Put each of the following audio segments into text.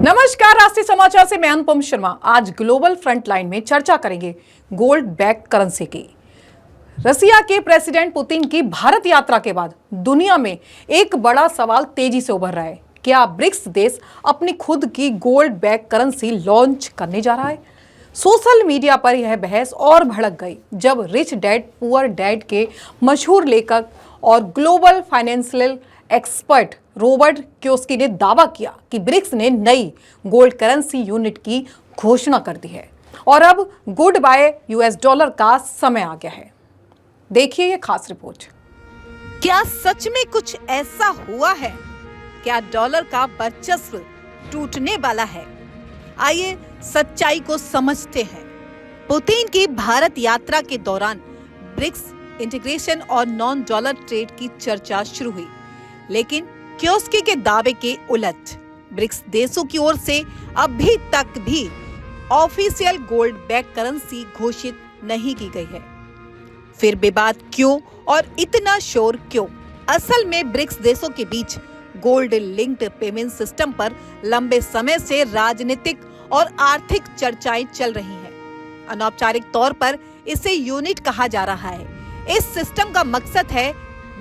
नमस्कार, राष्ट्रीय समाचार से मैं अनुपम शर्मा। आज ग्लोबल फ्रंटलाइन में चर्चा करेंगे गोल्ड बैक करेंसी की। रसिया के प्रेसिडेंट पुतिन की भारत यात्रा के बाद दुनिया में एक बड़ा सवाल तेजी से उभर रहा है। क्या ब्रिक्स देश अपनी खुद की गोल्ड बैक करेंसी लॉन्च करने जा रहा है? सोशल मीडिया पर यह बहस और भड़क गई जब रिच डैड पुअर डैड के मशहूर लेखक और global financial expert Robert Kiyosaki ने दावा किया कि ब्रिक्स ने नई गोल्ड करेंसी यूनिट की घोषणा कर दी है और अब गुड बाय यूएस डॉलर का समय आ गया है। देखिए ये खास रिपोर्ट। क्या सच में कुछ ऐसा हुआ है? क्या डॉलर का वर्चस्व टूटने वाला है? आइए सच्चाई को समझते हैं। पुतिन की भारत यात्रा के दौरान ब्रिक्स इंटीग्रेशन और नॉन डॉलर ट्रेड की चर्चा शुरू हुई, लेकिन कियोसाकी के दावे के उलट ब्रिक्स देशों की ओर से अभी तक भी ऑफिशियल गोल्ड बैक करेंसी घोषित नहीं की गई है। फिर विवाद क्यों और इतना शोर क्यों? असल में ब्रिक्स देशों के बीच गोल्ड लिंक्ड पेमेंट सिस्टम पर लंबे समय से राजनीतिक और आर्थिक चर्चाएं चल रही हैं। अनौपचारिक तौर पर इसे यूनिट कहा जा रहा है। इस सिस्टम का मकसद है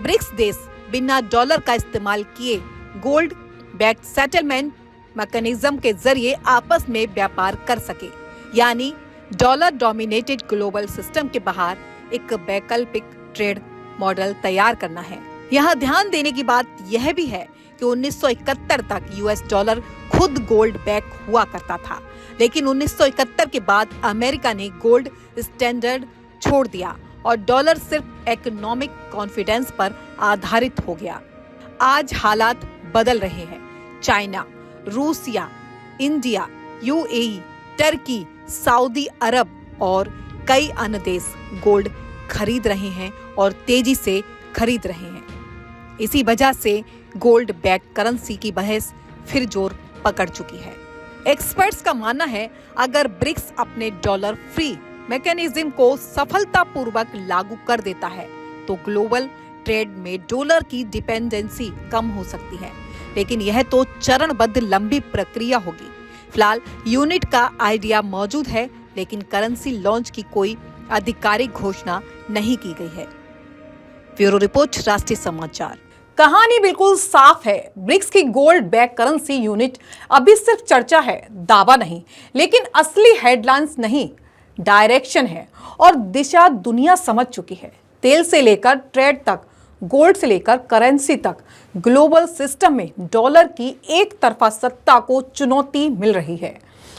ब्रिक्स देश बिना डॉलर का इस्तेमाल किए गोल्ड बैक सेटलमेंट मैकेनिज्म के जरिए आपस में व्यापार कर सके, यानी डॉलर डोमिनेटेड ग्लोबल सिस्टम के बाहर एक वैकल्पिक ट्रेड मॉडल तैयार करना है। यहाँ ध्यान देने की बात यह भी है कि 1971 तक यूएस डॉलर खुद गोल्ड बैक हुआ करता था, लेकिन 1971 के बाद अमेरिका ने गोल्ड स्टैंडर्ड छोड़ दिया और डॉलर सिर्फ इकोनॉमिक कॉन्फिडेंस पर आधारित हो गया। आज हालात बदल रहे हैं। China, Russia, India, UAE, Turkey, Saudi Arab और कई अन्य देश गोल्ड खरीद रहे हैं और तेजी से खरीद रहे हैं। इसी वजह से गोल्ड बैक करेंसी की बहस फिर जोर पकड़ चुकी है। एक्सपर्ट्स का मानना है अगर ब्रिक्स अपने डॉलर फ्री मैकेनिज्म को सफलतापूर्वक लागू कर देता है तो ग्लोबल ट्रेड में डॉलर की डिपेंडेंसी कम हो सकती है, लेकिन यह तो चरणबद्ध लंबी प्रक्रिया होगी। फिलहाल यूनिट का आइडिया मौजूद है, लेकिन करेंसी लॉन्च की कोई आधिकारिक घोषणा नहीं की गई है। ब्यूरो रिपोर्ट, राष्ट्रीय समाचार। कहानी बिल्कुल साफ है। ब्रिक्स की गोल्ड बैक करेंसी यूनिट अभी सिर्फ चर्चा है, दावा नहीं, लेकिन असली हेडलाइंस नहीं, डायरेक्शन है और दिशा दुनिया समझ चुकी है। तेल से लेकर ट्रेड तक, गोल्ड से लेकर करेंसी तक, ग्लोबल सिस्टम में डॉलर की एक तरफा सत्ता को चुनौती मिल रही है।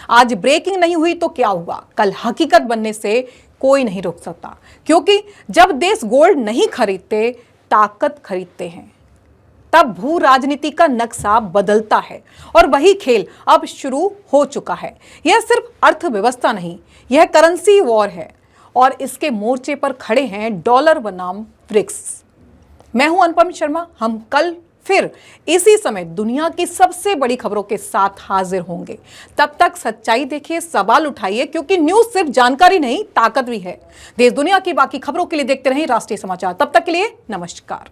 आज ब्रेकिंग नहीं हुई तो क्या हुआ? कल हकीकत बनने से कोई नहीं रोक सकता, क्योंकि जब देश गोल्ड नहीं खरीदते, ताकत खरीदते हैं, तब भू राजनीति का नक्शा बदलता है और वही खेल अब शुरू हो चुका है। यह सिर्फ अर्थव्यवस्था नहीं, यह करेंसी वॉर है और इसके मोर्चे पर खड़े हैं डॉलर बनाम ब्रिक्स। मैं हूं अनुपम शर्मा। हम कल फिर इसी समय दुनिया की सबसे बड़ी खबरों के साथ हाजिर होंगे। तब तक सच्चाई देखिए, सवाल उठाइए, क्योंकि न्यूज सिर्फ जानकारी नहीं, ताकत भी है। देश दुनिया की बाकी खबरों के लिए देखते रहें राष्ट्रीय समाचार। तब तक के लिए नमस्कार।